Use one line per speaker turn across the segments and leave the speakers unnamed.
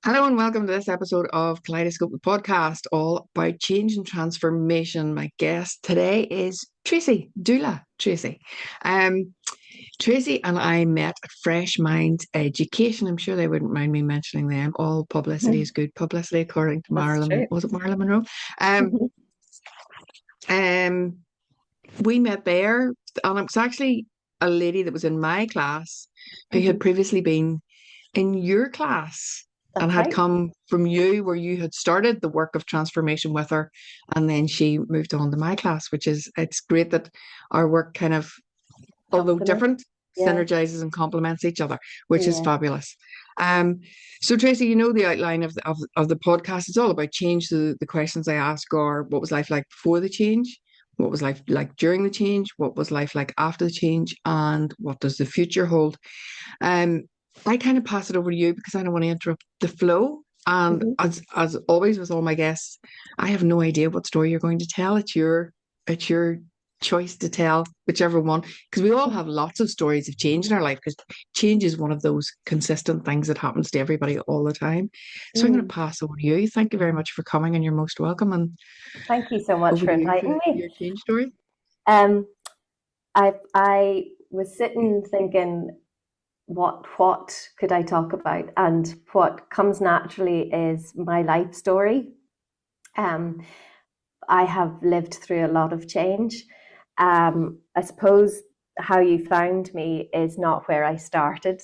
Hello and welcome to this episode of Kaleidoscope, the podcast, all about change and transformation. My guest today is Tracy, doula Tracy. Um, Tracy and I met at Fresh Minds Education. I'm sure they wouldn't mind me mentioning them. All publicity is good publicity, according to
That's
Marilyn.
true.
Was it Marilyn Monroe? Um, um, we met there, and it was actually a lady that was in my class who had
Mhm.
previously been in your class and
That's
had
right.
come from you, where you had started the work of transformation with her, and then she moved on to my class, which is, it's great that our work kind of, although
Compliment.
different,
Yeah.
synergizes and complements each other, which is
Yeah.
fabulous. Um, so Tracy, you know the outline of the podcast. It's all about change. The questions I ask are: what was life like before the change? What was life like during the change? What was life like after the change? And what does the future hold? Um, I kind of pass it over to you because I don't want to interrupt the flow. And
Mhm.
as always with all my guests, I have no idea what story you're going to tell. It's your choice to tell whichever one. Because we all have lots of stories of change in our life, because change is one of those consistent things that happens to everybody all the time. So I'm going to
Mm.
pass over to you. Thank you very much for coming, and you're most welcome. And
Thank you so much
over
for
to you for
inviting me.
your change story.
Um, I was sitting thinking, what could I talk about? And what comes naturally is my life story. Um, I have lived through a lot of change. I suppose how you found me is not where I started.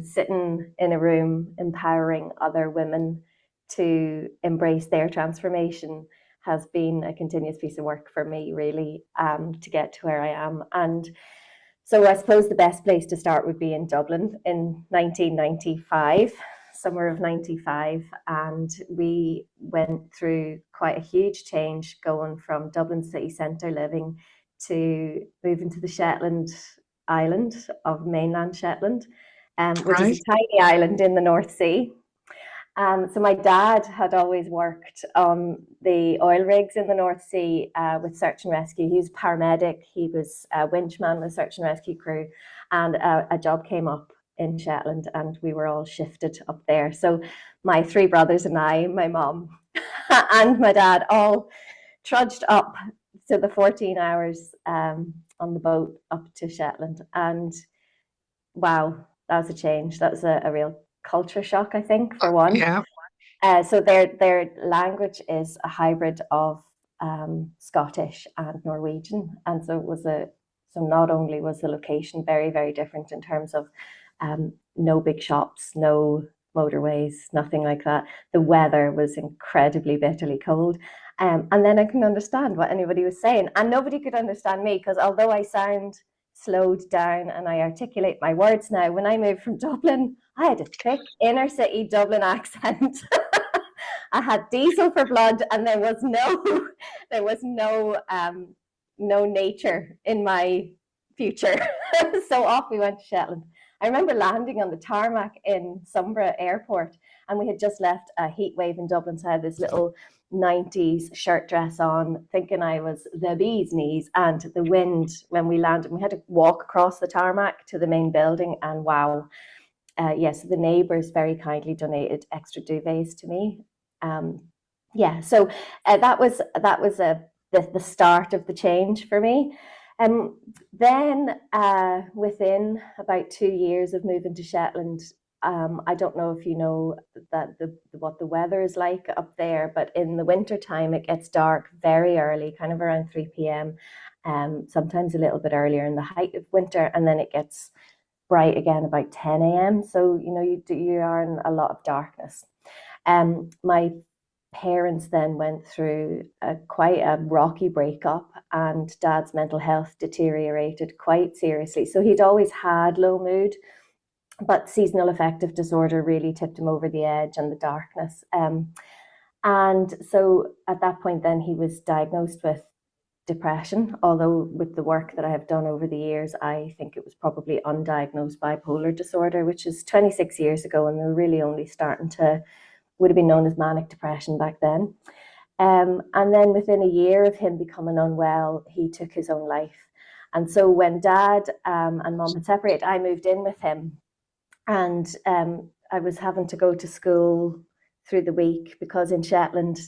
Sitting in a room empowering other women to embrace their transformation has been a continuous piece of work for me, really, to get to where I am. And so I suppose the best place to start would be in Dublin in 1995, summer of 95. And we went through quite a huge change going from Dublin city centre living to moving to the Shetland island of mainland Shetland, which is a
Right.
tiny island in the North Sea. So my dad had always worked on the oil rigs in the North Sea with search and rescue. He was paramedic. He was a winchman with search and rescue crew, and a job came up in Shetland, and we were all shifted up there. So my three brothers and I, my mom, and my dad, all trudged up to the 14 hours on the boat up to Shetland, and wow, that was a change. That was a real culture shock, I think, for one.
Yeah.
So their language is a hybrid of Scottish and Norwegian, and so it was a so not only was the location very very different in terms of no big shops, no motorways, nothing like that. The weather was incredibly bitterly cold, and then I couldn't understand what anybody was saying, and nobody could understand me because although I sound slowed down and I articulate my words now, when I moved from Dublin, I had a thick inner city Dublin accent. I had diesel for blood, and there was no, there was no nature in my future. So off we went to Shetland. I remember landing on the tarmac in Sombra Airport, and we had just left a heat wave in Dublin. So I had this little 90s shirt dress on, thinking I was the bee's knees. And the wind, when we landed, we had to walk across the tarmac to the main building. And wow, yes, the neighbours very kindly donated extra duvets to me. Um, yeah, so that was the start of the change for me. Then within about 2 years of moving to Shetland, I don't know if you know that what the weather is like up there, but in the winter time it gets dark very early, kind of around 3 p.m. Sometimes a little bit earlier in the height of winter, and then it gets bright again about 10 a.m. So you are in a lot of darkness. My parents then went through quite a rocky breakup, and dad's mental health deteriorated quite seriously. So he'd always had low mood, but seasonal affective disorder really tipped him over the edge, and the darkness. And so at that point, then he was diagnosed with depression, although with the work that I have done over the years, I think it was probably undiagnosed bipolar disorder, which is 26 years ago, and they're really only starting to, would have been known as manic depression back then. And then within a year of him becoming unwell, he took his own life. And so when dad and mom had separated, I moved in with him. And I was having to go to school through the week because in Shetland,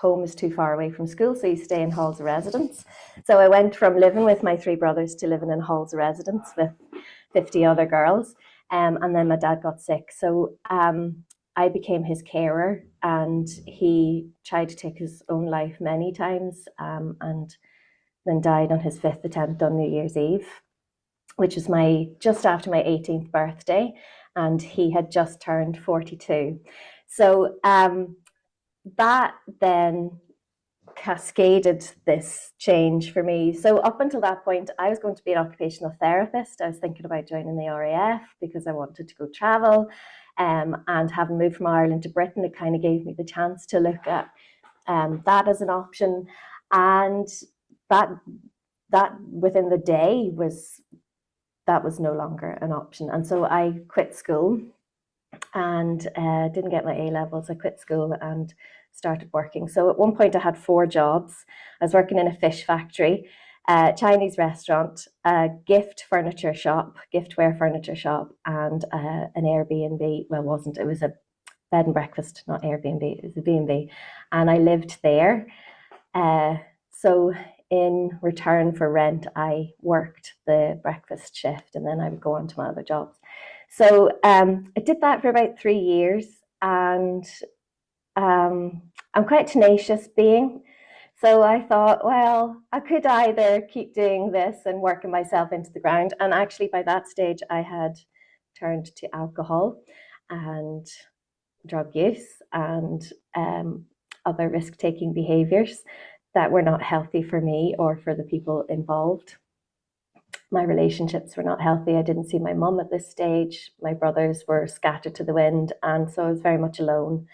home is too far away from school, so you stay in halls of residence. So I went from living with my 3 brothers to living in halls of residence with 50 other girls. And then my dad got sick. So I became his carer, and he tried to take his own life many times, and then died on his 5th attempt on New Year's Eve, which was just after my 18th birthday, and he had just turned 42. So that then cascaded this change for me. So up until that point, I was going to be an occupational therapist. I was thinking about joining the RAF because I wanted to go travel. And having moved from Ireland to Britain, it kind of gave me the chance to look at that as an option. And that within the day was no longer an option. And so I quit school and didn't get my A levels. I quit school and started working. So at one point I had 4 jobs. I was working in a fish factory, a Chinese restaurant, a giftware furniture shop, and an Airbnb. Well, it was a bed and breakfast, not Airbnb, it was a B&B. And I lived there. So in return for rent, I worked the breakfast shift, and then I would go on to my other jobs. So I did that for about 3 years, and I'm quite a tenacious being. So I thought, well, I could either keep doing this and working myself into the ground. And actually, by that stage, I had turned to alcohol and drug use and other risk-taking behaviours that were not healthy for me or for the people involved. My relationships were not healthy. I didn't see my mum at this stage. My brothers were scattered to the wind, and so I was very much alone.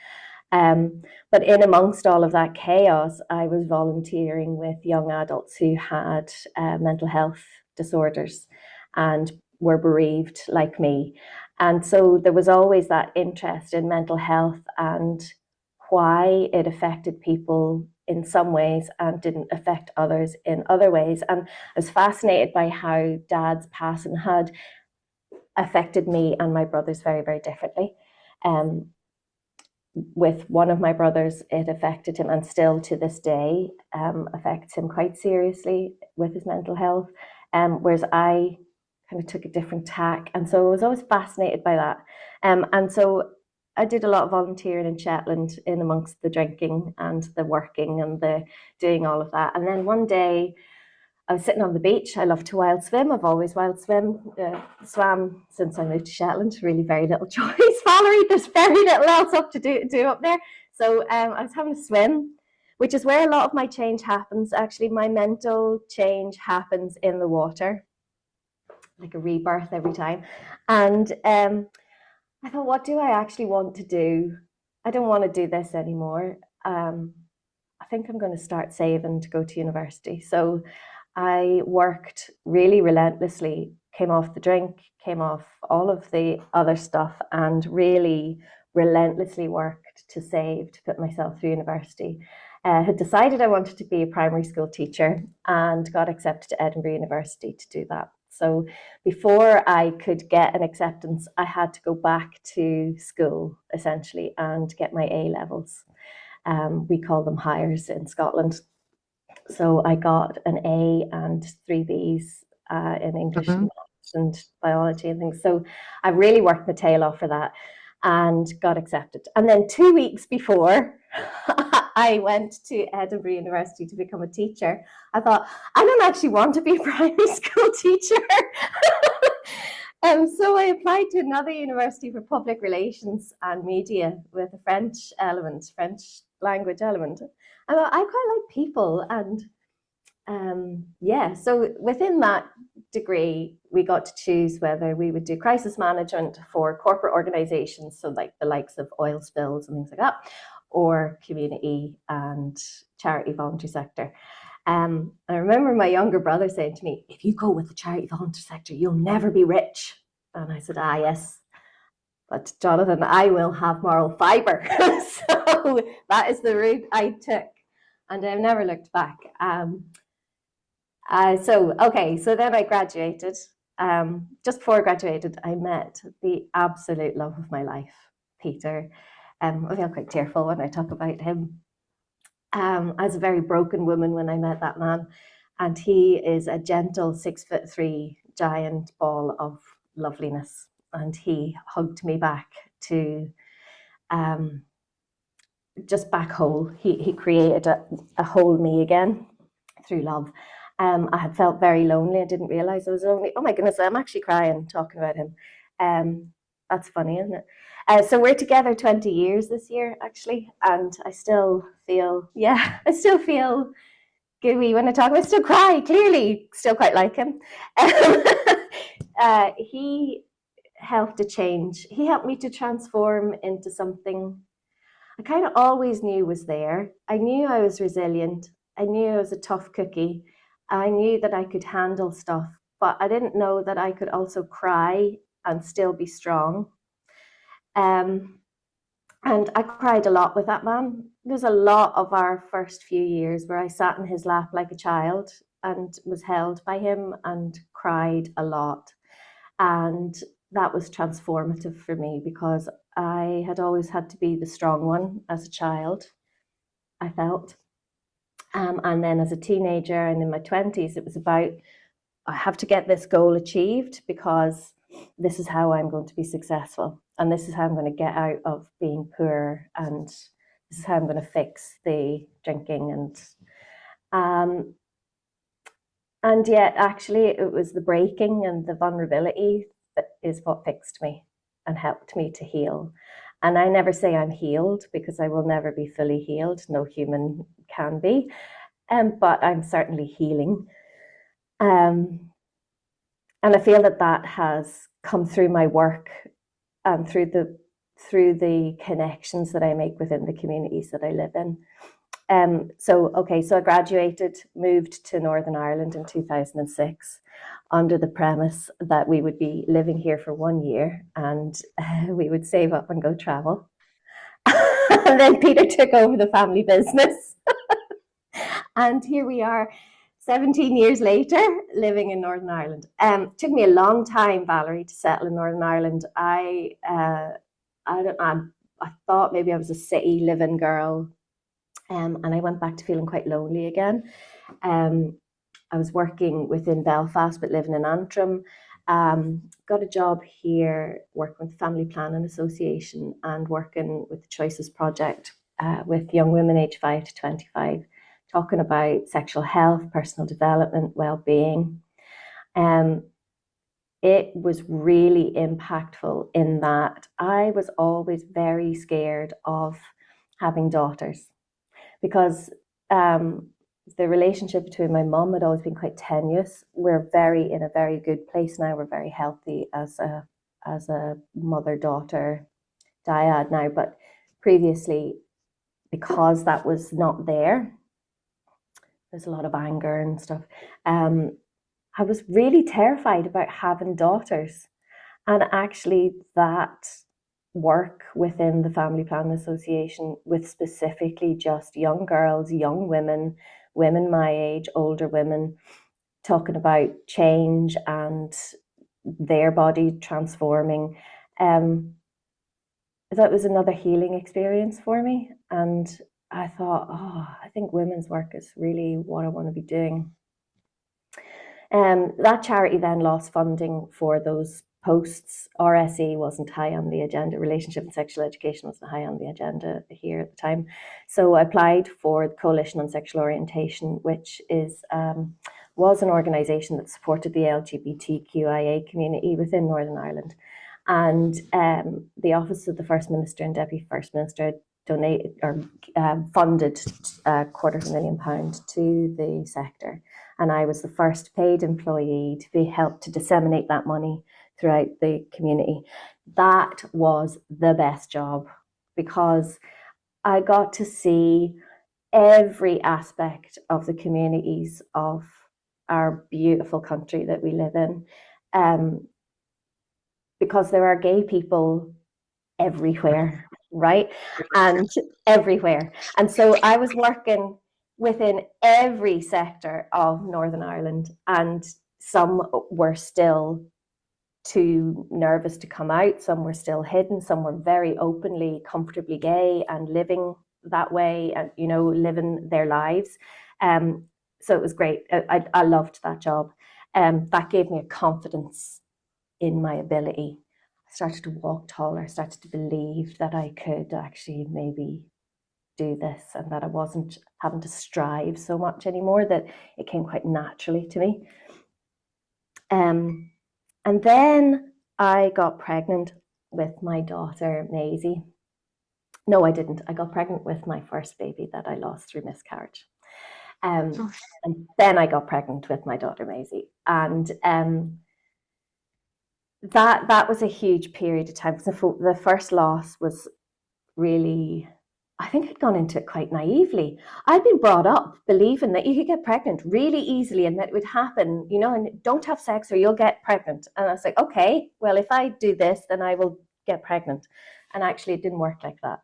But in amongst all of that chaos, I was volunteering with young adults who had mental health disorders and were bereaved like me. And so there was always that interest in mental health and why it affected people in some ways and didn't affect others in other ways. And I was fascinated by how Dad's passing had affected me and my brothers very, very differently. With one of my brothers, it affected him, and still to this day affects him quite seriously with his mental health, whereas I kind of took a different tack. And so I was always fascinated by that. And so I did a lot of volunteering in Shetland in amongst the drinking and the working and the doing all of that. And then one day I was sitting on the beach. I love to wild swim. I've always wild swam since I moved to Shetland. Really very little choice, Valerie. There's very little else up to do up there. So I was having a swim, which is where a lot of my change happens. Actually, my mental change happens in the water, like a rebirth every time. And I thought, what do I actually want to do? I don't want to do this anymore. I think I'm going to start saving to go to university. So I worked really relentlessly, came off the drink, came off all of the other stuff, and really relentlessly worked to save to put myself through university. Had decided I wanted to be a primary school teacher and got accepted to Edinburgh University to do that. So before I could get an acceptance, I had to go back to school essentially and get my A levels. We call them hires in Scotland. So I got an A and 3 Bs in English and maths and biology and things. So I really worked my tail off for that and got accepted. And then 2 weeks before I went to Edinburgh University to become a teacher, I thought, I don't actually want to be a primary school teacher. So I applied to another university for public relations and media with a French language element. I thought, I quite like people. And so within that degree, we got to choose whether we would do crisis management for corporate organizations, so like the likes of oil spills and things like that, or community and charity voluntary sector. And I remember my younger brother saying to me, if you go with the charity voluntary sector, you'll never be rich. And I said, yes, but Jonathan, I will have moral fibre. So that is the route I took, and I've never looked back. So then I graduated just before I graduated, I met the absolute love of my life, Peter. I feel quite tearful when I talk about him. I was a very broken woman when I met that man, and he is a gentle 6'3" giant ball of loveliness. And he hugged me back to just back whole. He created a whole me again through love. I had felt very lonely. I didn't realize I was lonely. Oh my goodness, I'm actually crying talking about him. That's funny, isn't it? So we're together 20 years this year, actually, and I still feel gooey when I talk. I still cry, clearly, still quite like him. He helped to change. He helped me to transform into something I kind of always knew was there. I knew I was resilient. I knew I was a tough cookie. I knew that I could handle stuff, but I didn't know that I could also cry and still be strong. And I cried a lot with that man. There's a lot of our first few years where I sat in his lap like a child and was held by him and cried a lot. And that was transformative for me because I had always had to be the strong one as a child, I felt. And then as a teenager and in my 20s, it was about, I have to get this goal achieved because this is how I'm going to be successful. And this is how I'm going to get out of being poor. And this is how I'm going to fix the drinking. And yet, actually, it was the breaking and the vulnerability that is what fixed me and helped me to heal. And I never say I'm healed because I will never be fully healed. No human can be. But I'm certainly healing. And I feel that has come through my work and through the connections that I make within the communities that I live in. So I graduated, moved to Northern Ireland in 2006 under the premise that we would be living here for 1 year and we would save up and go travel. And then Peter took over the family business. And here we are 17 years later, living in Northern Ireland. It took me a long time, Valerie, to settle in Northern Ireland. I thought maybe I was a city living girl. And I went back to feeling quite lonely again. I was working within Belfast, but living in Antrim. Got a job here, working with the Family Planning Association and working with the Choices Project with young women aged 5 to 25, talking about sexual health, personal development, well-being. It was really impactful in that I was always very scared of having daughters because the relationship between my mum had always been quite tenuous. We're in a very good place now. We're very healthy as a mother-daughter dyad now. But previously, because that was not there, there's a lot of anger and stuff. I was really terrified about having daughters. And actually that work within the Family Planning Association with specifically just young girls, young women, women my age, older women, talking about change and their body transforming. That was another healing experience for me. And I thought, I think women's work is really what I want to be doing. That charity then lost funding for those posts. RSE wasn't high on the agenda. Relationship and sexual education wasn't high on the agenda here at the time. So I applied for the Coalition on Sexual Orientation, which was an organisation that supported the LGBTQIA community within Northern Ireland. And the Office of the First Minister and Deputy First Minister donated or funded £250,000 to the sector. And I was the first paid employee to be helped to disseminate that money throughout the community. That was the best job because I got to see every aspect of the communities of our beautiful country that we live in. Because there are gay people everywhere, right? And everywhere. And so I was working within every sector of Northern Ireland and some were still too nervous to come out, some were still hidden, some were very openly, comfortably gay and living that way, and living their lives. So it was great. I loved that job. That gave me a confidence in my ability. I started to walk taller, started to believe that I could actually maybe do this, and that I wasn't having to strive so much anymore, that it came quite naturally to me. And then I got pregnant with my daughter, Maisie. No, I didn't. I got pregnant with my first baby that I lost through miscarriage. And then I got pregnant with my daughter, Maisie. And that was a huge period of time. So the first loss was really, I think I'd gone into it quite naively. I'd been brought up believing that you could get pregnant really easily and that it would happen, and don't have sex or you'll get pregnant. And I was like, okay, well, if I do this, then I will get pregnant. And actually it didn't work like that.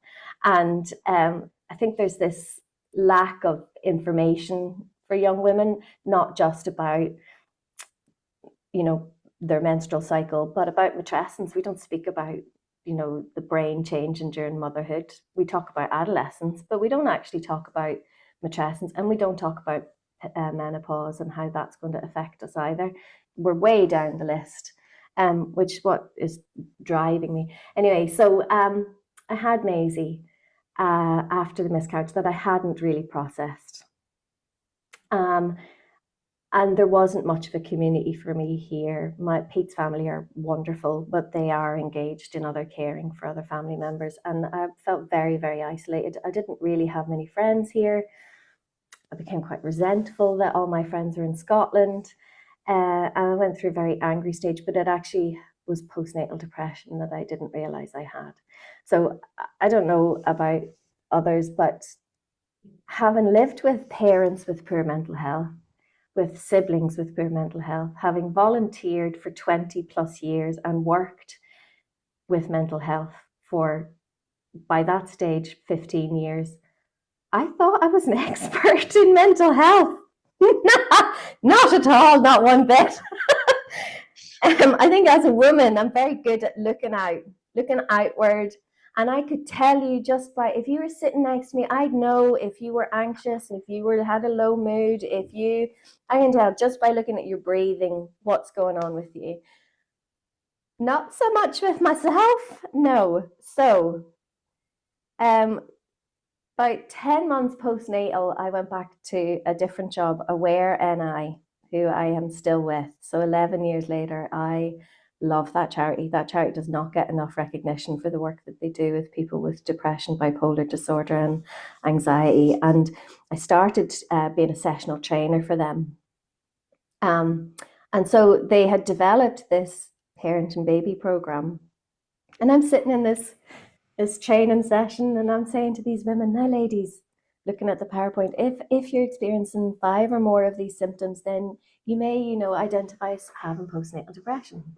And I think there's this lack of information for young women, not just about, their menstrual cycle, but about matrescence. We don't speak about the brain changing during motherhood. We talk about adolescence, but we don't actually talk about matrescence, and we don't talk about menopause and how that's going to affect us either. We're way down the list, which is what is driving me. Anyway, so I had Maisie after the miscarriage that I hadn't really processed. And there wasn't much of a community for me here. Pete's family are wonderful, but they are engaged in other caring for other family members. And I felt very, very isolated. I didn't really have many friends here. I became quite resentful that all my friends were in Scotland. And I went through a very angry stage, but it actually was postnatal depression that I didn't realize I had. So I don't know about others, but having lived with parents with poor mental health, with siblings with poor mental health, having volunteered for 20 plus years and worked with mental health for, by that stage, 15 years, I thought I was an expert in mental health. Not at all, not one bit. I think as a woman, I'm very good at looking outward. And I could tell you just by, if you were sitting next to me, I'd know if you were anxious, if you had a low mood, I can tell just by looking at your breathing what's going on with you. Not so much with myself, no. So, about 10 months postnatal, I went back to a different job, Aware NI, who I am still with. So 11 years later, I love that charity. That charity does not get enough recognition for the work that they do with people with depression, bipolar disorder, and anxiety. And I started being a sessional trainer for them. And so they had developed this parent and baby program. And I'm sitting in this training session, and I'm saying to these women, now ladies, looking at the PowerPoint, if you're experiencing 5 or more of these symptoms, then you may, identify as having postnatal depression.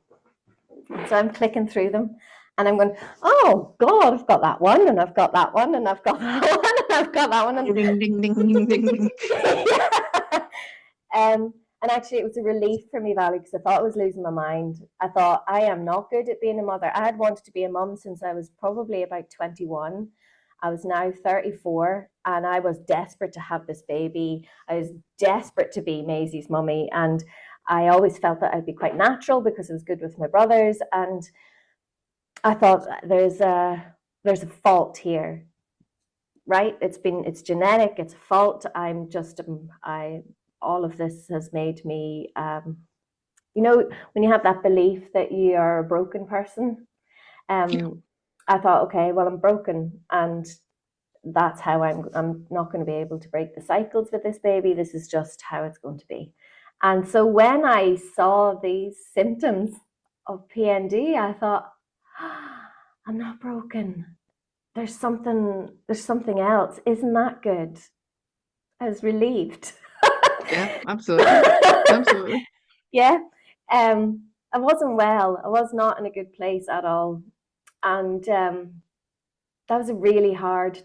So I'm clicking through them and I'm going, oh God, I've got that one, and I've got that one, and I've got that one, and I've got that one. And
ding, ding, ding, ding, ding, ding.
And actually it was a relief for me, Valerie, because I thought I was losing my mind. I thought, I am not good at being a mother. I had wanted to be a mum since I was probably about 21. I was now 34, and I was desperate to have this baby. I was desperate to be Maisie's mummy, and I always felt that I'd be quite natural because I was good with my brothers. And I thought there's a fault here, right? It's genetic, it's a fault. All of this has made me, when you have that belief that you are a broken person, I thought, okay, well, I'm broken, and that's how I'm not going to be able to break the cycles with this baby. This is just how it's going to be. And so when I saw these symptoms of PND, I thought, I'm not broken. There's something else. Isn't that good? I was relieved.
Yeah, absolutely.
Yeah. I wasn't well. I was not in a good place at all. And that was a really hard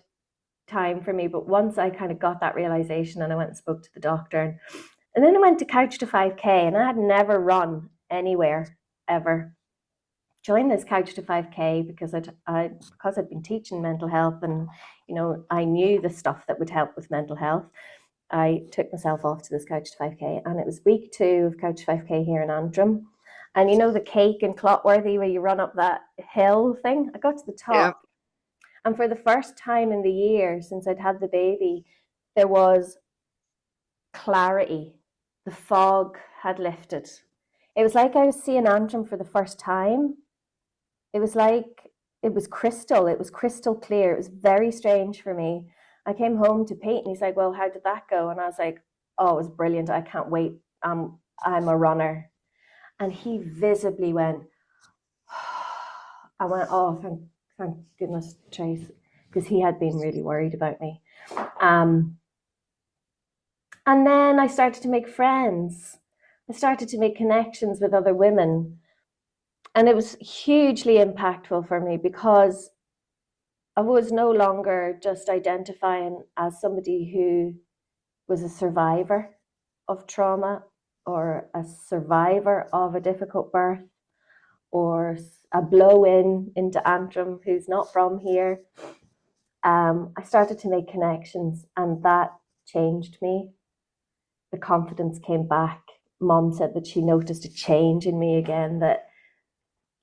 time for me. But once I kind of got that realization, and I went and spoke to the doctor, And then I went to Couch to 5K, and I had never run anywhere ever. Joined this Couch to 5K because I'd been teaching mental health, and I knew the stuff that would help with mental health. I took myself off to this Couch to 5K, and it was week 2 of Couch to 5K here in Antrim. And the cake in Clotworthy where you run up that hill thing? I got to the top.
Yeah.
And for the first time in the year since I'd had the baby, there was clarity. The fog had lifted. It was like I was seeing Antrim for the first time. It was like it was crystal clear. It was very strange for me. I came home to Pete, and he's like, well, how did that go? And I was like, oh, it was brilliant. I can't wait. I'm a runner. And he visibly went, I went, oh, thank goodness, Trace, because he had been really worried about me. And then I started to make friends. I started to make connections with other women. And it was hugely impactful for me because I was no longer just identifying as somebody who was a survivor of trauma or a survivor of a difficult birth or a blow-in into Antrim who's not from here. I started to make connections, and that changed me. The confidence came back. Mom said that she noticed a change in me again, that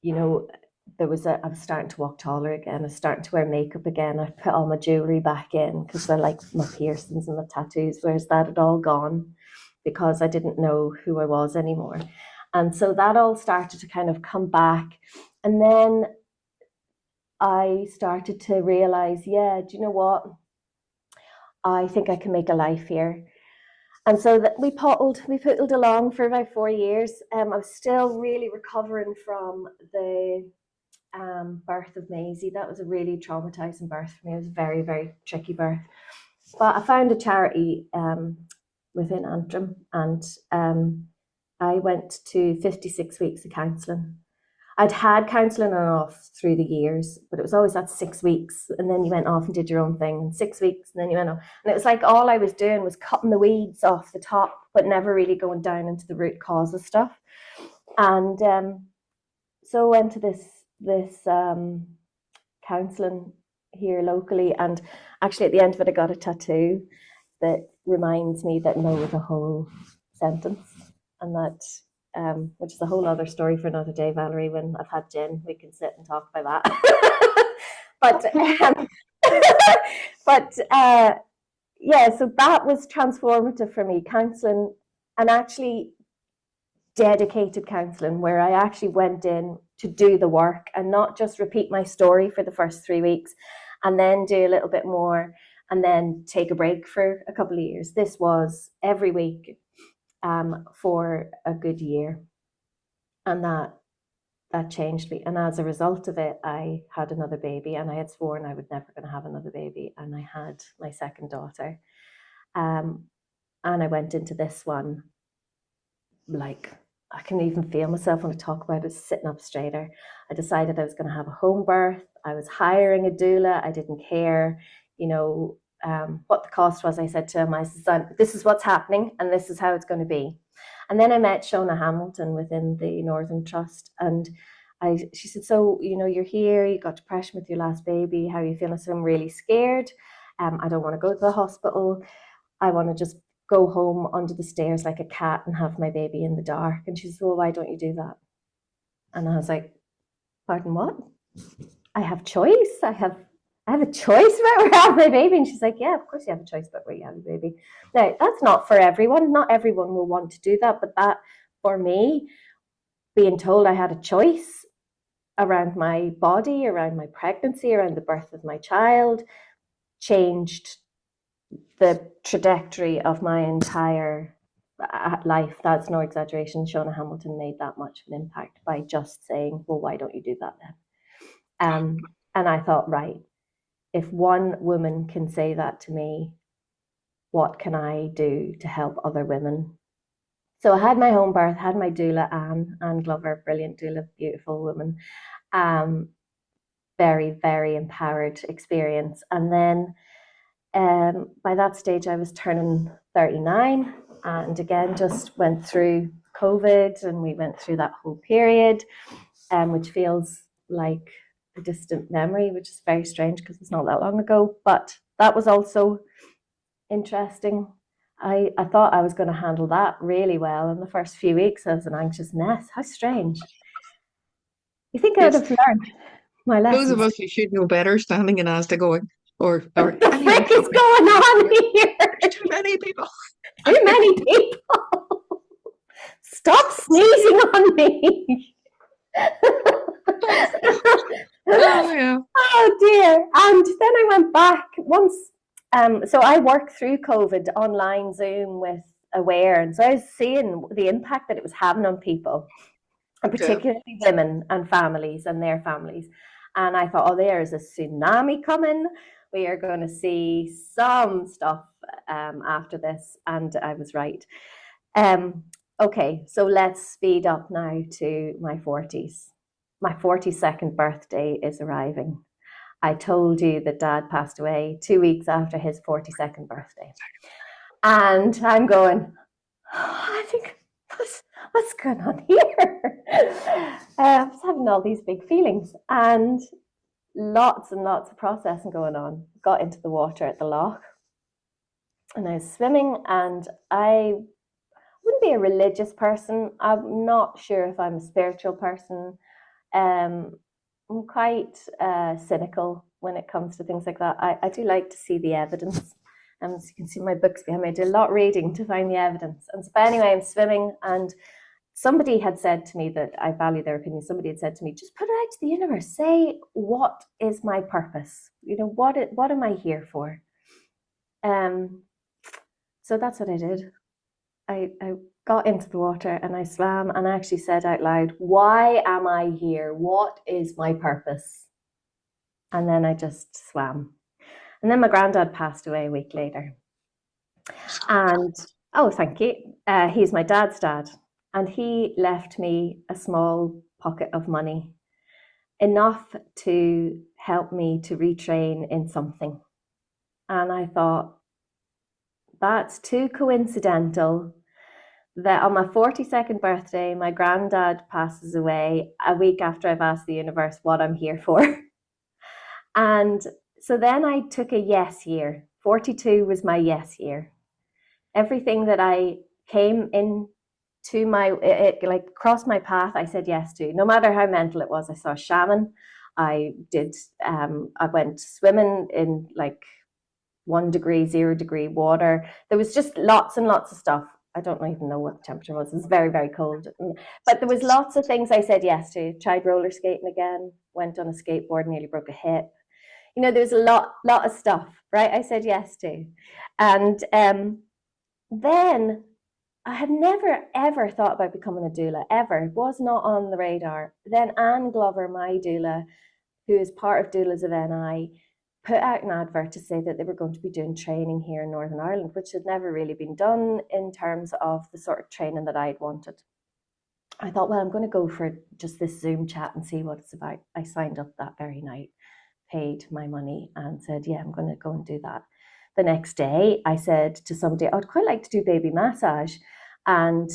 I was starting to walk taller again. I was starting to wear makeup again. I put all my jewelry back in because I like my piercings and my tattoos, whereas that had all gone because I didn't know who I was anymore. And so that all started to kind of come back. And then I started to realize, yeah, do you know what? I think I can make a life here. And so that we puttled along for about 4 years. I was still really recovering from the birth of Maisie. That was a really traumatizing birth for me. It was a very, very tricky birth. But I found a charity within Antrim, and I went to 56 weeks of counselling. I'd had counselling on and off through the years, but it was always that 6 weeks, and then you went off and did your own thing, and 6 weeks, and then you went off. And it was like all I was doing was cutting the weeds off the top, but never really going down into the root cause of stuff. And so I went to this counselling here locally, and actually at the end of it I got a tattoo that reminds me that no is a whole sentence, and that which is a whole other story for another day, Valerie. When I've had gin, we can sit and talk about that. but yeah, so that was transformative for me, counselling, and actually dedicated counselling, where I actually went in to do the work and not just repeat my story for the first 3 weeks and then do a little bit more and then take a break for a couple of years. This was every week for a good year, and that changed me. And as a result of it, I had another baby, and I had sworn I was never going to have another baby, and I had my second daughter. And I went into this one like, I can even feel myself when I talk about it, sitting up straighter. I decided I was going to have a home birth. I was hiring a doula. I didn't care, what the cost was. I said to him, I said, this is what's happening and this is how it's going to be. And then I met Shona Hamilton within the Northern Trust, and she said, so, you're here, you got depression with your last baby. How are you feeling? So I'm really scared. I don't want to go to the hospital. I want to just go home under the stairs like a cat and have my baby in the dark. And she said, well, why don't you do that? And I was like, pardon, what? I have choice. I have a choice about where I have my baby. And she's like, yeah, of course you have a choice about where you have your baby. Now, that's not for everyone. Not everyone will want to do that. But that, for me, being told I had a choice around my body, around my pregnancy, around the birth of my child, changed the trajectory of my entire life. That's no exaggeration. Shona Hamilton made that much of an impact by just saying, well, why don't you do that then? And I thought, right, if one woman can say that to me, what can I do to help other women? So I had my home birth, had my doula, Anne Glover, brilliant doula, beautiful woman. Very, very empowered experience. And then by that stage, I was turning 39. And again, just went through COVID, and we went through that whole period, which feels like a distant memory, which is very strange because it's not that long ago. But that was also interesting. I thought I was going to handle that really well in the first few weeks. I was an anxious mess. How strange. You think I would
It's
have learned my
those of
lessons?
us who should know better standing in Asda going, or
What the
anyone
frick is
shopping.
going on here?
There's too many people.
Too many people. Stop sneezing on me.
Oh yeah.
Oh dear. And then I went back once. So I worked through COVID online Zoom with Aware. And so I was seeing the impact that it was having on people, and
Yeah.
particularly women and families and their families. And I thought, oh, there is a tsunami coming. We are going to see some stuff after this. And I was right. Okay, so let's speed up now to my 40s. My 42nd birthday is arriving. I told you that Dad passed away 2 weeks after his 42nd birthday. And I'm going, oh, I think, what's going on here? I was having all these big feelings and lots and lots of processing going on. Got into the water at the loch and I was swimming, and I wouldn't be a religious person. I'm not sure if I'm a spiritual person. I'm quite cynical when it comes to things like that. I do like to see the evidence. As you can see my books behind me, I do a lot of reading to find the evidence. And so, but anyway, I'm swimming, and somebody had said to me that I value their opinion. Somebody had said to me, just put it out to the universe. Say, what is my purpose? You know, what am I here for? So that's what I did. I got into the water and I swam, and I actually said out loud, why am I here? What is my purpose? And then I just swam. And then my granddad passed away a week later. And, oh, thank you. He's my dad's dad. And he left me a small pocket of money, enough to help me to retrain in something. And I thought, that's too coincidental that on my 42nd birthday, my granddad passes away a week after I've asked the universe what I'm here for. And so then I took a yes year. 42 was my yes year. Everything that I came in to it like crossed my path, I said yes to, no matter how mental it was. I saw a shaman. I went swimming in like 1 degree, 0 degree water. There was just lots and lots of stuff. I don't even know what the temperature was. It was very, very cold. But there was lots of things I said yes to. Tried roller skating again, went on a skateboard, nearly broke a hip. You know, there was a lot of stuff, right? I said yes to. And then I had never, ever thought about becoming a doula, ever. It was not on the radar. Then Anne Glover, my doula, who is part of Doulas of NI, put out an advert to say that they were going to be doing training here in Northern Ireland, which had never really been done in terms of the sort of training that I'd wanted. I thought, well, I'm going to go for just this Zoom chat and see what it's about. I signed up that very night, paid my money, and said, yeah, I'm going to go and do that. The next day, I said to somebody, I'd quite like to do baby massage. And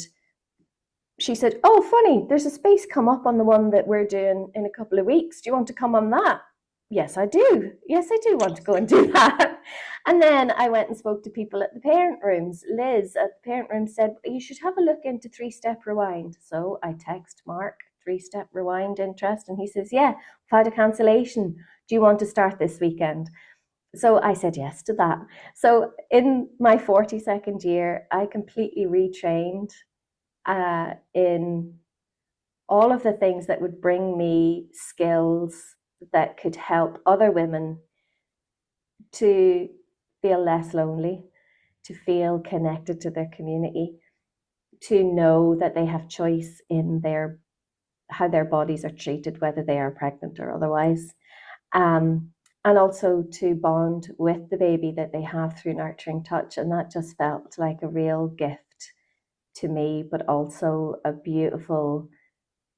she said, oh, funny, there's a space come up on the one that we're doing in a couple of weeks. Do you want to come on that? Yes, I do. Yes, I do want to go and do that. And then I went and spoke to people at the parent rooms. Liz at the parent room said, you should have a look into 3-step rewind. So I text Mark, 3-step rewind interest. And he says, yeah, I've had a cancellation. Do you want to start this weekend? So I said yes to that. So in my 42nd year, I completely retrained in all of the things that would bring me skills that could help other women to feel less lonely, to feel connected to their community, to know that they have choice in how their bodies are treated, whether they are pregnant or otherwise, and also to bond with the baby that they have through nurturing touch. And that just felt like a real gift to me, but also a beautiful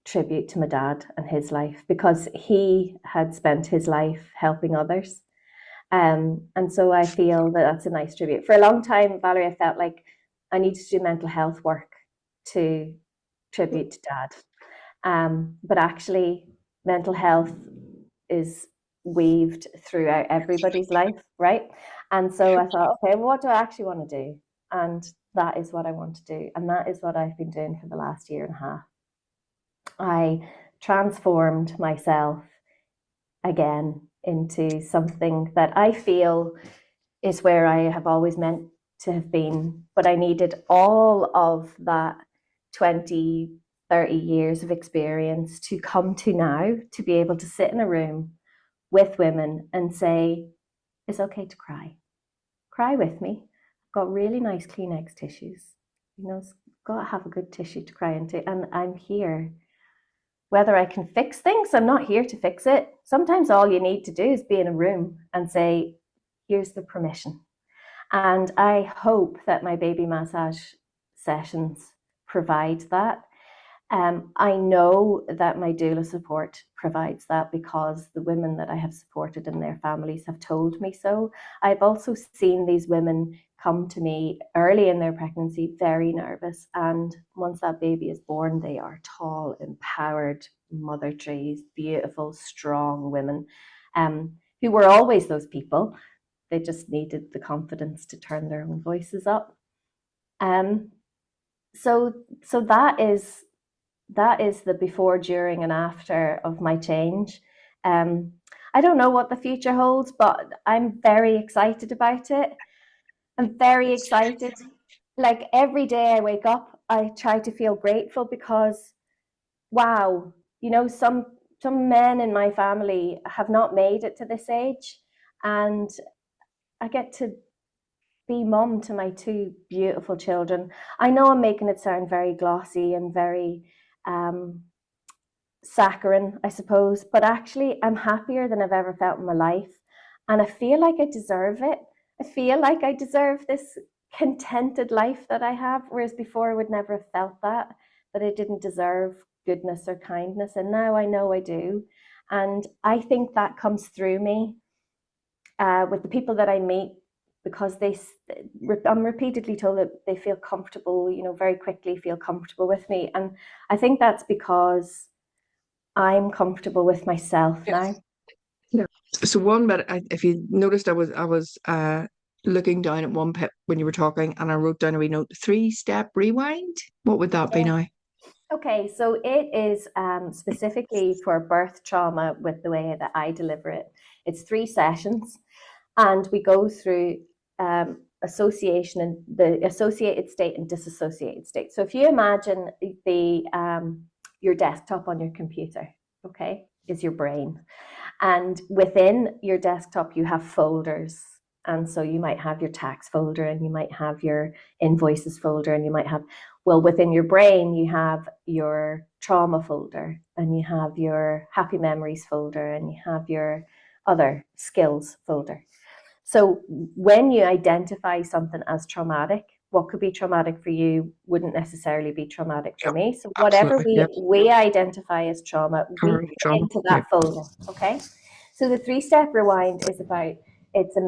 tribute to my dad and his life, because he had spent his life helping others. And so I feel that that's a nice tribute. For a long time, Valerie, I felt like I needed to do mental health work to tribute to Dad. But actually, mental health is weaved throughout everybody's life, right? And so I thought, okay, well, what do I actually want to do? And that is what I want to do. And that is what I've been doing for the last year and a half. I transformed myself again into something that I feel is where I have always meant to have been, but I needed all of that 20, 30 years of experience to come to now, to be able to sit in a room with women and say, it's okay to cry. Cry with me. I've got really nice Kleenex tissues. Got to have a good tissue to cry into. And I'm here. Whether I can fix things, I'm not here to fix it. Sometimes all you need to do is be in a room and say, here's the permission. And I hope that my baby massage sessions provide that. I know that my doula support provides that because the women that I have supported and their families have told me so. I've also seen these women come to me early in their pregnancy very nervous, and once that baby is born, they are tall, empowered mother trees, beautiful, strong women, who were always those people. They just needed the confidence to turn their own voices up. So that is the before, during, and after of my change. I don't know what the future holds, but I'm very excited about it. I'm very excited. Like every day I wake up, I try to feel grateful because, wow, some men in my family have not made it to this age, and I get to be mum to my two beautiful children. I know I'm making it sound very glossy and very saccharine, I suppose, but actually I'm happier than I've ever felt in my life, and I feel like I deserve it. I feel like I deserve this contented life that I have, whereas before I would never have felt that I didn't deserve goodness or kindness, and now I know I do. And I think that comes through me with the people that I meet, because I'm repeatedly told that they feel comfortable, very quickly feel comfortable with me. And I think that's because I'm comfortable with myself now.
Yeah. So one bit, if you noticed, I was looking down at one bit when you were talking, and I wrote down a wee note: 3-step rewind. What would that be now?
Okay, so it is specifically for birth trauma with the way that I deliver it. It's 3 sessions, and we go through association and the associated state and disassociated state. So if you imagine your desktop on your computer, okay, is your brain. And within your desktop, you have folders. And so you might have your tax folder, and you might have your invoices folder, and you might have, within your brain, you have your trauma folder, and you have your happy memories folder, and you have your other skills folder. So when you identify something as traumatic, what could be traumatic for you wouldn't necessarily be traumatic for me. So whatever we identify as trauma, we put into that folder, okay? So the 3-step rewind is it's a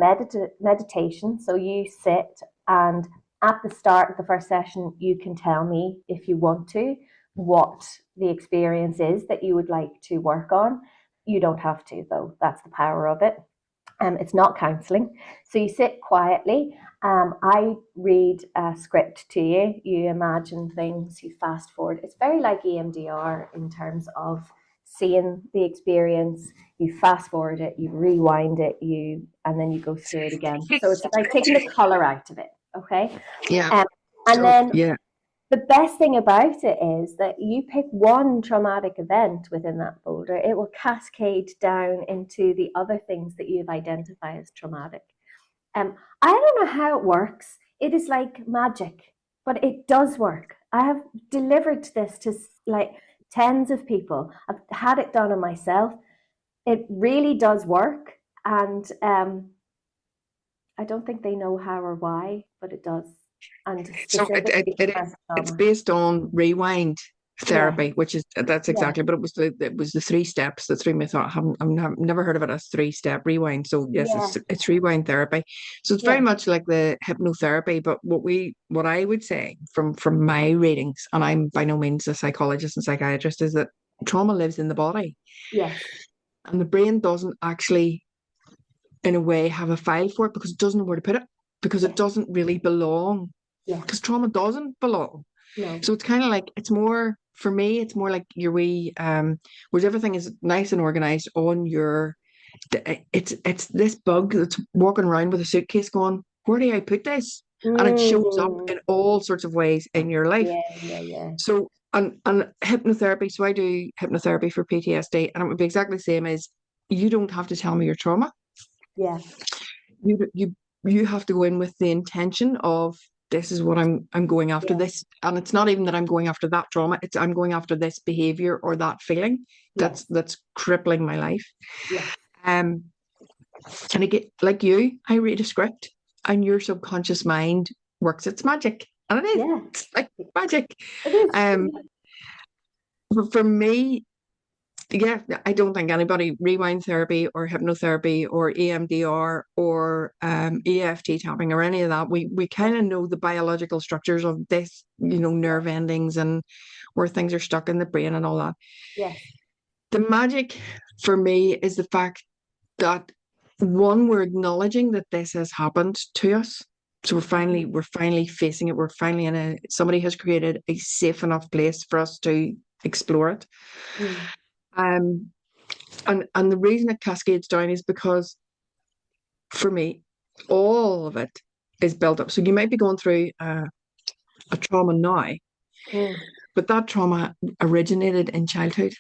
meditation. So you sit, and at the start of the first session, you can tell me, if you want to, what the experience is that you would like to work on. You don't have to, though. That's the power of it. It's not counselling. So you sit quietly. I read a script to you. You imagine things, you fast forward. It's very like EMDR in terms of seeing the experience. You fast forward it, you rewind it, and then you go through it again. So it's about taking the colour out of it, okay?
Yeah.
The best thing about it is that you pick one traumatic event within that folder, it will cascade down into the other things that you've identified as traumatic. I don't know how it works. It is like magic, but it does work. I have delivered this to like tens of people. I've had it done on myself. It really does work. And I don't think they know how or why, but it does. And
so it's based on rewind.
Yeah.
therapy, which is that's
Yeah.
exactly, but it was the three steps that threw me. I thought I've never heard of it as 3-step rewind. So yes,
Yeah.
it's rewind therapy. So it's very
Yeah.
much like the hypnotherapy, but what I would say from my readings, and I'm by no means a psychologist and psychiatrist, is that trauma lives in the body,
Yes.
and the brain doesn't actually, in a way, have a file for it because it doesn't know where to put it because it
Yes.
doesn't really belong
Yes.
because trauma doesn't belong.
No.
So it's kind of like it's more for me. It's more like your wee, whereas everything is nice and organized on your. It's this bug that's walking around with a suitcase, going, "Where do I put this?" And it shows up
Mm.
in all sorts of ways in your life.
Yeah. Yeah. Yeah.
So and hypnotherapy. So I do hypnotherapy for PTSD, and it would be exactly the same as you don't have to tell me your trauma.
Yeah.
You have to go in with the intention of this is what I'm going after
Yeah.
this, and it's not even that I'm going after that trauma, it's I'm going after this behavior or that feeling
Yes.
that's crippling my life.
Yes.
um and again, like you, I read a script and your subconscious mind works its magic, and it is,
Yeah.
it's like magic.
It is.
um for me, yeah, I don't think anybody rewind therapy or hypnotherapy or EMDR or EFT tapping or any of that. We kind of know the biological structures of this, nerve endings and where things are stuck in the brain and all that.
Yes.
The magic for me is the fact that one, we're acknowledging that this has happened to us. So we're finally facing it. We're finally somebody has created a safe enough place for us to explore it.
Mm.
Um, and the reason it cascades down is because for me, all of it is built up. So you might be going through a trauma now,
Mm.
but that trauma originated in childhood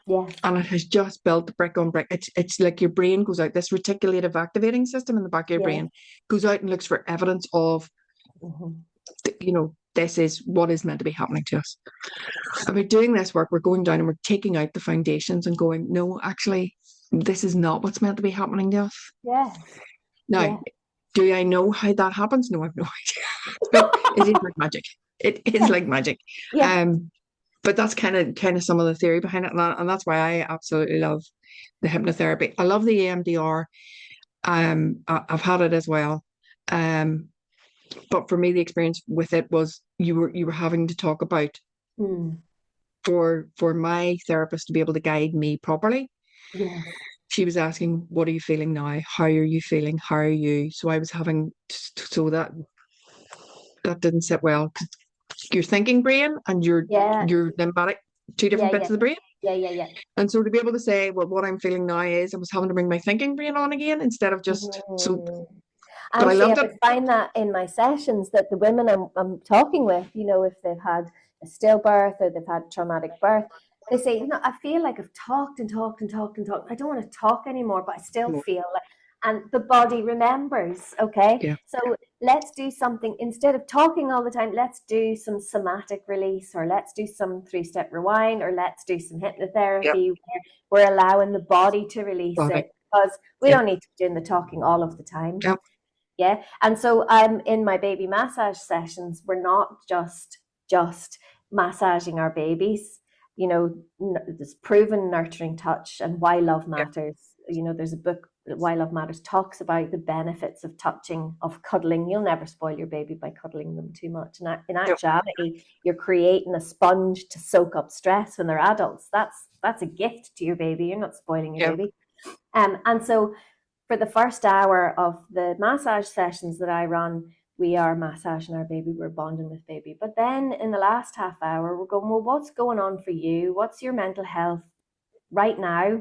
Yes.
and it has just built brick on brick. It's like your brain goes out, this reticulative activating system in the back of your
Yes.
brain goes out and looks for evidence of,
Mm-hmm.
this is what is meant to be happening to us. And by doing this work, we're going down and we're taking out the foundations and going, no, actually, this is not what's meant to be happening to us.
Yes.
Now,
Yeah.
do I know how that happens? No, I have no idea. But it is like magic. It is
Yeah.
like magic.
Yeah.
But that's kind of some of the theory behind it, and that's why I absolutely love the hypnotherapy. I love the EMDR. I've had it as well. But for me, the experience with it was you were having to talk about
Mm.
for my therapist to be able to guide me properly.
Yes.
She was asking, "What are you feeling now? How are you feeling? How are you?" So I was having so that didn't sit well. Your thinking brain and
Yeah.
your limbic, two
Yeah.
different bits
Yeah.
of the brain.
Yeah. Yeah. Yeah.
And so to be able to say, well, what I'm feeling now is I was having to bring my thinking brain on again instead of just so.
Mhm.
But I
Actually, I
loved it.
would find that in my sessions that the women I'm talking with, if they've had a stillbirth or they've had traumatic birth, they say, I feel like I've talked and talked and talked and talked. I don't want to talk anymore, but I still feel like, and the body remembers. Okay.
Yeah,
So let's do something instead of talking all the time. Let's do some somatic release, or let's do some 3-step rewind, or let's do some
yeah,
hypnotherapy where we're allowing the body to release
body.
it, because we
Yeah,
don't need to be doing the talking all of the time.
yeah,
Yeah. And so I'm in my baby massage sessions, we're not just massaging our babies. There's proven nurturing touch and why love
yeah,
matters. There's a book, Why Love Matters, talks about the benefits of touching, of cuddling. You'll never spoil your baby by cuddling them too much. And in
yeah,
actuality, you're creating a sponge to soak up stress when they're adults. That's a gift to your baby. You're not spoiling your
yeah,
baby. And so for the first hour of the massage sessions that I run, we are massaging our baby, we're bonding with baby. But then in the last half hour, we're going, well, what's going on for you? What's your mental health right now?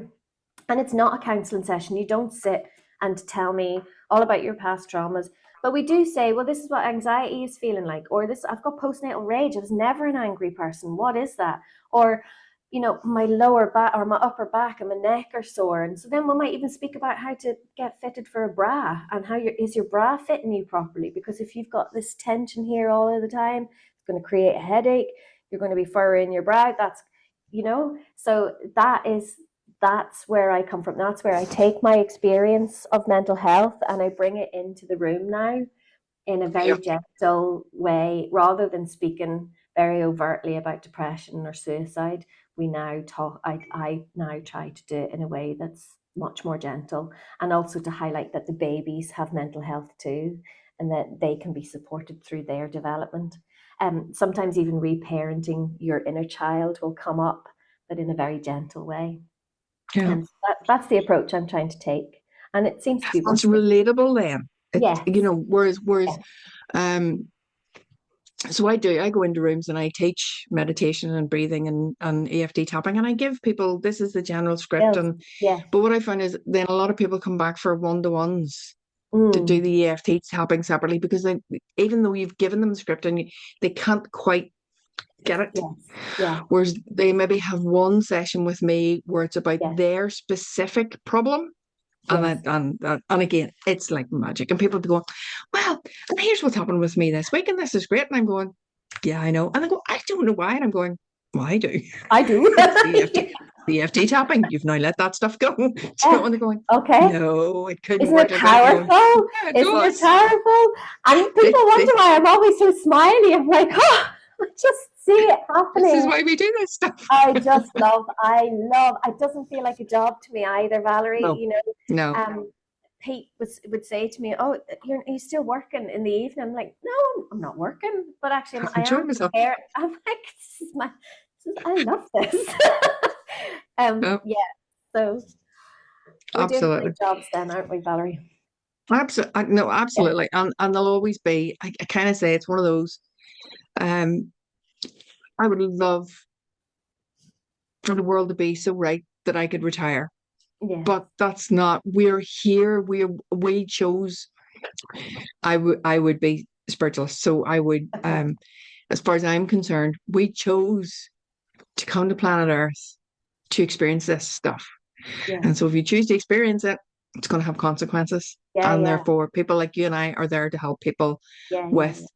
And it's not a counseling session. You don't sit and tell me all about your past traumas. But we do say, well, this is what anxiety is feeling like, or this, I've got postnatal rage. I was never an angry person. What is that? Or, my lower back or my upper back and my neck are sore. And so then we might even speak about how to get fitted for a bra and how is your bra fitting you properly? Because if you've got this tension here all of the time, it's going to create a headache. You're going to be furrowing your brow. So that's where I come from. That's where I take my experience of mental health and I bring it into the room now in a
yeah,
very gentle way, rather than speaking very overtly about depression or suicide, we now talk. I now try to do it in a way that's much more gentle, and also to highlight that the babies have mental health too, and that they can be supported through their development. Sometimes even reparenting your inner child will come up, but in a very gentle way.
Yeah.
And that's the approach I'm trying to take, and it seems to be
That's
working.
relatable then.
Yes.
Whereas,
Yes.
um, so I go into rooms and I teach meditation and breathing and EFT tapping, and I give people, this is the general script.
Skills.
And
Yes.
but what I find is then a lot of people come back for one-to-ones to do
Mm.
the EFT tapping separately, because they, even though you've given them the script and they can't quite get it.
Yes. Yeah.
Whereas they maybe have one session with me where it's about
Yes.
their specific problem.
Yes.
And again, it's like magic. And people be going, well, and here's what's happened with me this week, and this is great. And I'm going, yeah, I know. And they go, I don't know why. And I'm going, well, I do.
I do.
It's the EFT tapping. You've now let that stuff go.
Yeah.
And they're going,
Okay.
no, it couldn't
Isn't
work
it
like that. Going,
powerful?
yeah, it
Isn't it
does.
powerful? And
This,
people
this,
wonder why I'm always so smiley. I'm like, oh, I just see it
this is
happening.
why we do this stuff.
I love, it doesn't feel like a job to me either, Valerie.
No, no.
Pete would say to me, oh, you still working in the evening? I'm like, no, I'm not working, but actually
I'm
I
enjoying
am
myself.
prepared. I'm like, I love this.
No,
Yeah, so we're doing
absolutely.
great jobs then, aren't we, Valerie?
Absolutely. No,
Yeah.
absolutely. And there'll always be, I kind of say it's one of those, um, I would love for the world to be so right that I could retire.
Yeah.
But that's not, we're here, we chose, I would be spiritualist. So I would,
Okay.
as far as I'm concerned, we chose to come to planet Earth to experience this stuff.
Yeah.
And so if you choose to experience it, it's going to have consequences.
Yeah.
And
Yeah.
therefore, people like you and I are there to help people
Yeah. Yeah.
with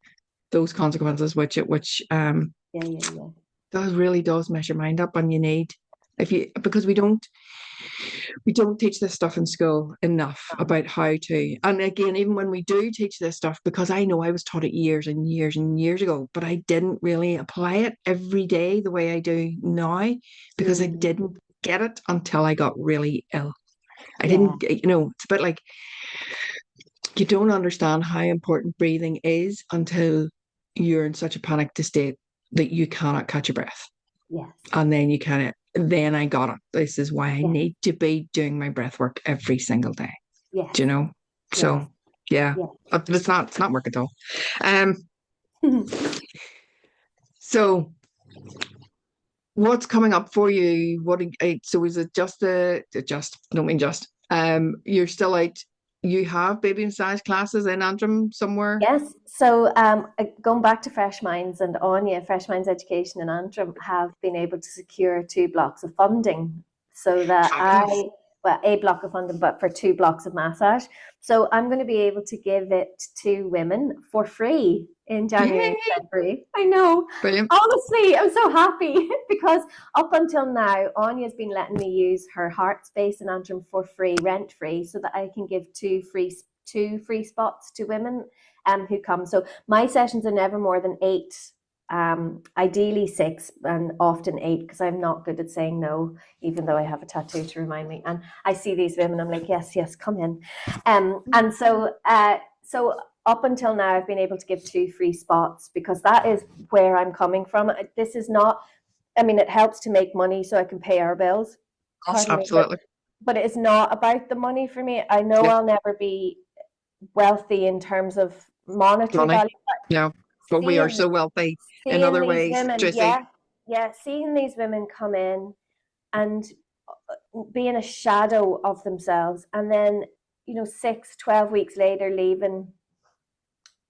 those consequences, which
Yeah. Yeah. Yeah.
does really does mess your mind up. And you need, if you, because we don't teach this stuff in school enough about how to. And again, even when we do teach this stuff, because I know I was taught it years and years and years ago, but I didn't really apply it every day the way I do now, because I didn't get it until I got really ill. I didn't, it's a bit like you don't understand how important breathing is until you're in such a panicked state that you cannot catch your breath.
Yes.
And then you kind of, then I got it. This is why I
Yes.
need to be doing my breath work every single day.
Yes.
Do you know? So yeah, but it's not work at all. So what's coming up for you? So is it just don't mean just, you're still out, you have baby massage classes in Antrim somewhere?
Yes. So going back to Fresh Minds and Anya, Fresh Minds Education in Antrim have been able to secure 2 blocks of funding so that a block of funding, but for 2 blocks of massage. So I'm going to be able to give it to women for free in January and February. I know.
Brilliant.
Honestly, I'm so happy because up until now, Anya's been letting me use her heart space in Antrim for free, rent free, so that I can give 2 free spots to women who come. So my sessions are never more than 8. Ideally 6 and often 8, because I'm not good at saying no, even though I have a tattoo to remind me. And I see these women, I'm like, yes, come in. And so up until now, I've been able to give 2 free spots because that is where I'm coming from. This is not, it helps to make money so I can pay our bills.
Absolutely.
But it is not about the money for me. I know I'll never be wealthy in terms of monetary value.
Yeah, but we are so wealthy in other ways,
women,
Tracy.
Seeing these women come in and being a shadow of themselves, and then 6-12 weeks later leaving,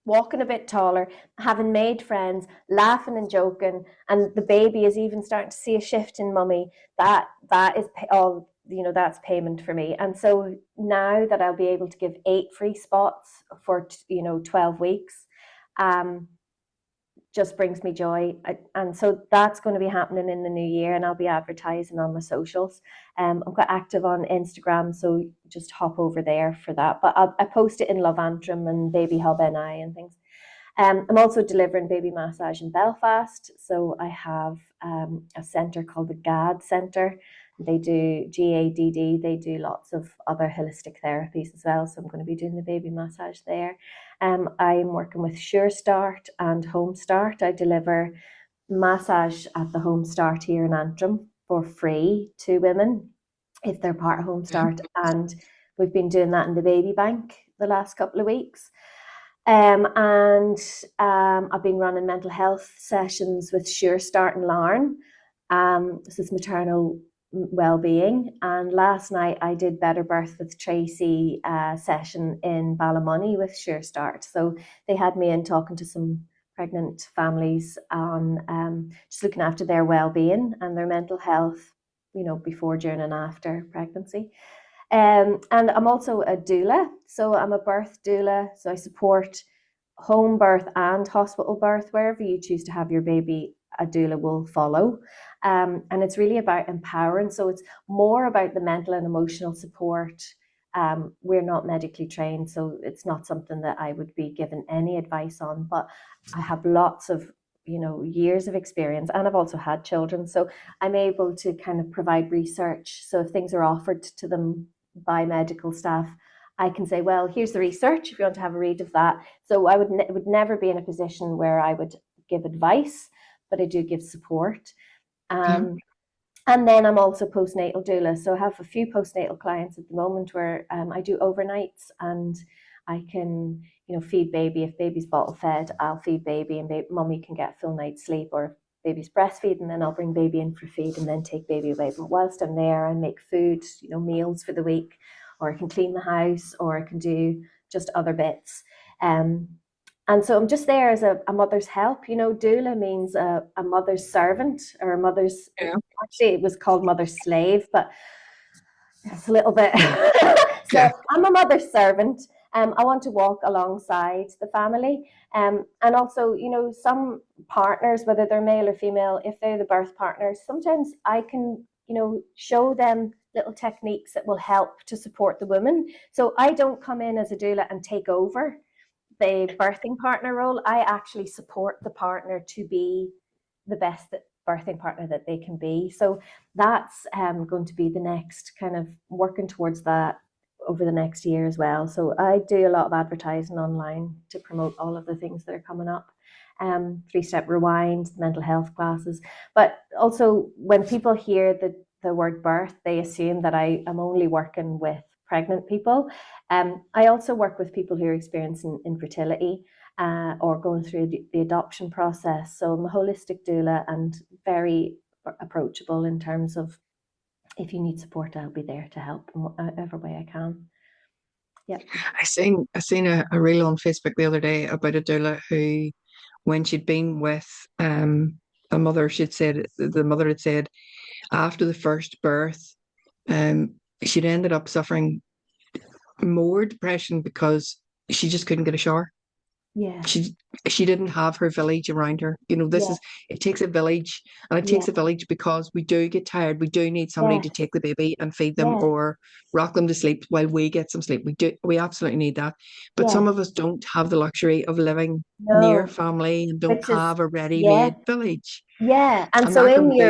walking a bit taller, having made friends, laughing and joking, and the baby is even starting to see a shift in mummy. That is all. That's payment for me. And so now that I'll be able to give 8 free spots for 12 weeks, just brings me joy. And so that's going to be happening in the new year, and I'll be advertising on my socials. I'm quite active on Instagram, so just hop over there for that. But I post it in Love Antrim and Baby Hub NI and things. I'm also delivering baby massage in Belfast. So I have a centre called the GAD Centre. They do GADD. They do lots of other holistic therapies as well. So I'm going to be doing the baby massage there. I'm working with Sure Start and Home Start. I deliver massage at the Home Start here in Antrim for free to women if they're part of Home Start. And we've been doing that in the baby bank the last couple of weeks. And I've been running mental health sessions with Sure Start and Larne. This is maternal wellbeing. And last night I did Better Birth with Tracy session in Ballymoney with Sure Start. So they had me in talking to some pregnant families on just looking after their well-being and their mental health, you know, before, during and after pregnancy. And I'm also a doula. So I'm a birth doula. So I support home birth and hospital birth. Wherever you choose to have your baby, a doula will follow. And it's really about empowering. So it's more about the mental and emotional support. We're not medically trained, so it's not something that I would be given any advice on, but I have lots of, you know, years of experience, and I've also had children. So I'm able to kind of provide research. So if things are offered to them by medical staff, I can say, well, here's the research if you want to have a read of that. So I would never be in a position where I would give advice, but I do give support. And then I'm also postnatal doula. So I have a few postnatal clients at the moment where I do overnights, and I can, you know, feed baby. If baby's bottle fed, I'll feed baby, and mummy can get a full night's sleep. Or if baby's breastfeeding, then I'll bring baby in for feed and then take baby away. But whilst I'm there, I make food, you know, meals for the week, or I can clean the house, or I can do just other bits. And so I'm just there as a mother's help. You know, doula means a mother's servant, or a mother's, actually it was called mother's slave, but it's a little bit. So I'm a mother's servant. I want to walk alongside the family. And also, you know, some partners, whether they're male or female, if they're the birth partners, sometimes I can, you know, show them little techniques that will help to support the woman. So I don't come in as a doula and take over the birthing partner role. I actually support the partner to be the best birthing partner that they can be. So that's going to be the next kind of working towards that over the next year as well. So I do a lot of advertising online to promote all of the things that are coming up. 3-step rewind, mental health classes. But also when people hear the word birth, they assume that I am only working with pregnant people. I also work with people who are experiencing infertility or going through the adoption process. So I'm a holistic doula and very approachable in terms of, if you need support, I'll be there to help in whatever way I can. Yeah.
I seen a reel on Facebook the other day about a doula who, when she'd been with a mother, the mother had said after the first birth, she'd ended up suffering more depression because she just couldn't get a shower.
Yeah.
She didn't have her village around her. You know, it takes a village, and it takes a village because we do get tired. We do need somebody to take the baby and feed them or rock them to sleep while we get some sleep. We absolutely need that. But some of us don't have the luxury of living near family and don't have a ready-made village.
Yeah. And so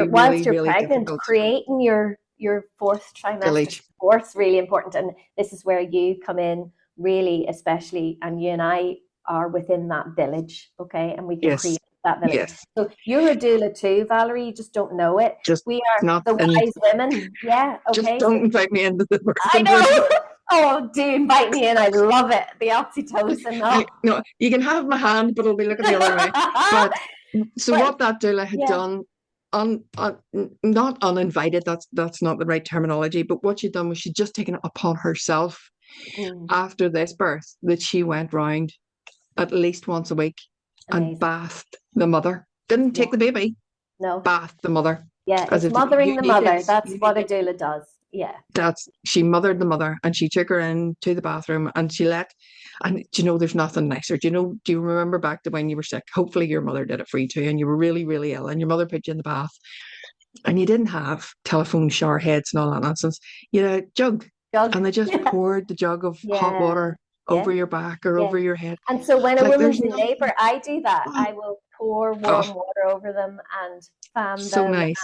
whilst you're pregnant, creating your fourth trimester support's really important. And this is where you come in really, especially, and you and I are within that village, okay? And we can create that village.
Yes.
So you're a doula too, Valerie, you just don't know it. We are the wise women. Yeah, okay.
Just don't invite me into the birth.
I know. Oh, do invite me in. I love it. The oxytocin.
No, you can have my hand, but it'll be looking the other way. But what that doula had done, not uninvited, that's not the right terminology, but what she'd done was she'd just taken it upon herself after this birth that she went round at least once a week and bathed the mother. Didn't take the baby.
No.
Bathed the mother.
Yeah, it's mothering the mother. That's what a doula does. Yeah.
She mothered the mother, and she took her into the bathroom, and and you know, there's nothing nicer. Do you remember back to when you were sick? Hopefully your mother did it for you too, and you were really, really ill, and your mother put you in the bath, and you didn't have telephone shower heads and all that nonsense. You had a jug. And they just poured the jug of hot water over your back or
yeah.
over your head.
And so when a
Like,
woman's
there's
in
nothing.
labor, I do that. I will pour warm water over them and fan
So
them.
nice.
And,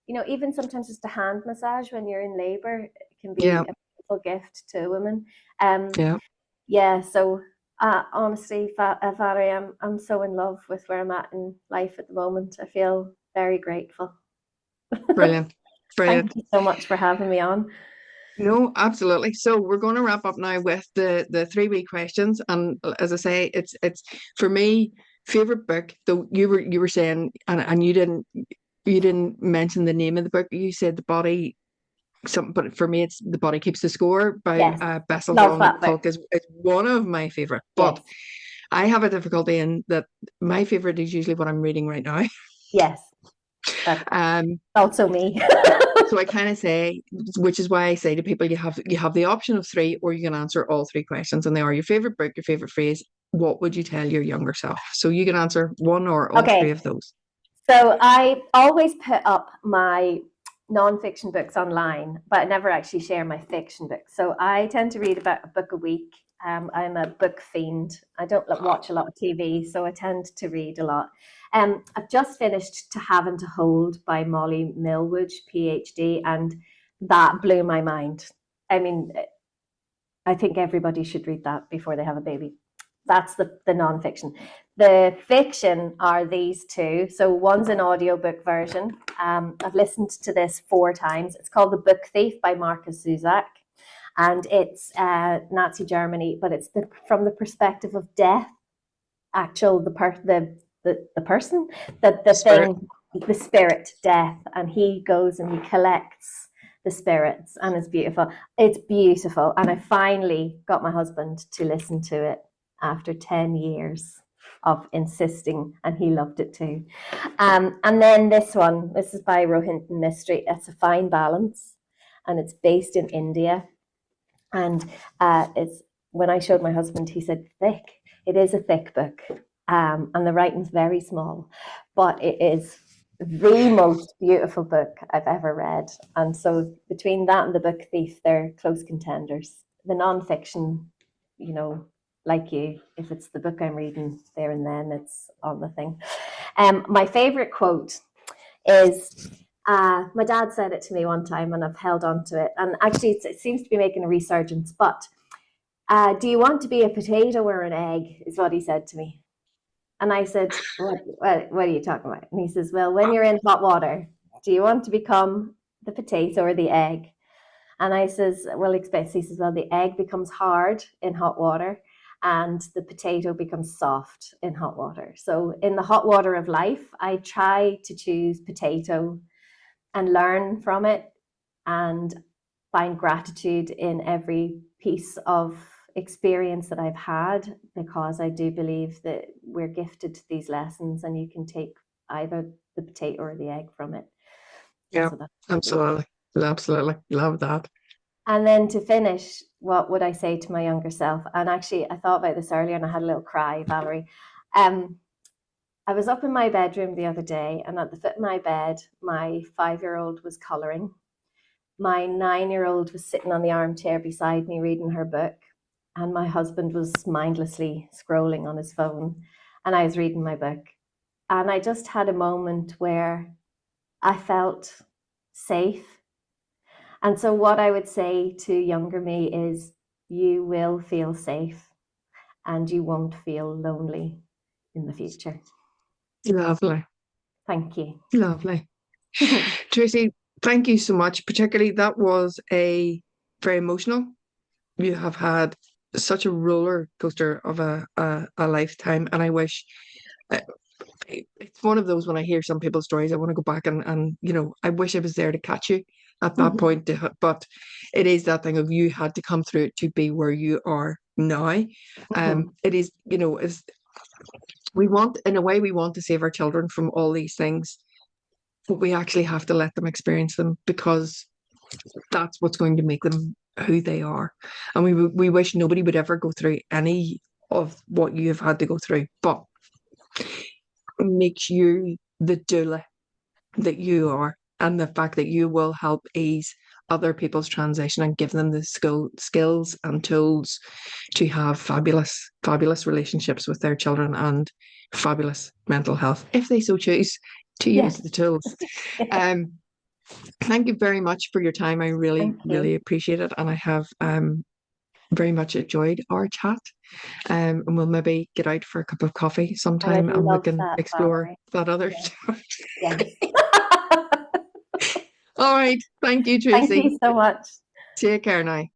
you know, even sometimes just a hand massage when you're in labor can be
Yeah.
a beautiful gift to a woman.
Yeah.
Yeah, so honestly, Valerie, I'm so in love with where I'm at in life at the moment. I feel very grateful.
Brilliant.
Thank
Brilliant.
you so much for having me on.
No, absolutely. So we're going to wrap up now with the 3 wee questions. And as I say, it's for me, favorite book. Though you were saying, and you didn't mention the name of the book. You said the body. But for me, it's The Body Keeps the Score by
Yes,
Bessel
love
van
that book.
Kolk is one of my favorite. But
Yes,
I have a difficulty in that my favorite is usually what I'm reading right now.
yes, that's
Um,
also me.
so I kind of say, which is why I say to people, you have the option of 3, or you can answer all 3 questions, and they are your favorite book, your favorite phrase. What would you tell your younger self? So you can answer one or all 3
Okay,
of those.
so I always put up my non-fiction books online, but I never actually share my fiction books. So I tend to read about a book a week. I'm a book fiend. I don't watch a lot of TV, so I tend to read a lot. I've just finished To Have and to Hold by Molly Millwood, PhD, and that blew my mind. I mean, I think everybody should read that before they have a baby. That's the non-fiction. The fiction are these 2. So one's an audiobook version. I've listened to this 4 times. It's called The Book Thief by Markus Zusak. And it's Nazi Germany, but it's from the perspective of death, the person, the
Spirit.
thing, the spirit, death. And he goes and he collects the spirits, and it's beautiful. It's beautiful. And I finally got my husband to listen to it after 10 years of insisting, and he loved it too. And then this is by Rohinton Mistry. It's A Fine Balance, and it's based in India. And it's when I showed my husband, he said, thick. It is a thick book, and the writing's very small, but it is the most beautiful book I've ever read. And so between that and The Book Thief, they're close contenders. The non-fiction, you know, like you, if it's the book I'm reading there and then, it's on the thing. My favorite quote is, my dad said it to me one time and I've held on to it. And actually it seems to be making a resurgence, but do you want to be a potato or an egg, is what he said to me. And I said, what are you talking about? And he says, well, when you're in hot water, do you want to become the potato or the egg? And I says, well, he says, well, the egg becomes hard in hot water and the potato becomes soft in hot water. So in the hot water of life, I try to choose potato and learn from it and find gratitude in every piece of experience that I've had, because I do believe that we're gifted these lessons and you can take either the potato or the egg from it.
Yeah,
So that's
absolutely. Absolutely. Love that.
And then to finish, what would I say to my younger self? And actually, I thought about this earlier and I had a little cry, Valerie. I was up in my bedroom the other day, and at the foot of my bed, my 5-year-old was colouring. My 9-year-old was sitting on the armchair beside me reading her book, and my husband was mindlessly scrolling on his phone, and I was reading my book. And I just had a moment where I felt safe. And so what I would say to younger me is, you will feel safe and you won't feel lonely in the future.
Lovely.
Thank you.
Lovely. Tracy, thank you so much. Particularly, that was a very emotional. You have had such a roller coaster of a lifetime, and I wish it's one of those, when I hear some people's stories, I want to go back and I wish I was there to catch you at that point. But it is that thing of, you had to come through it to be where you are now. It is, is we want, in a way, we want to save our children from all these things, but we actually have to let them experience them, because that's what's going to make them who they are. And we wish nobody would ever go through any of what you have had to go through, but it makes you the doula that you are, and the fact that you will help ease other people's transition and give them the skills and tools to have fabulous relationships with their children and fabulous mental health if they so choose to use
Yes.
the tools. Thank you very much for your time. I really,
Thank
really
you.
appreciate it. And I have very much enjoyed our chat. And we'll maybe get out for a cup of coffee
I would
sometime and we
love
can
that,
explore
Valerie.
that other
Yes.
stuff.
Yes.
All right. Thank you,
Thank
Tracy.
you so much.
Take care now.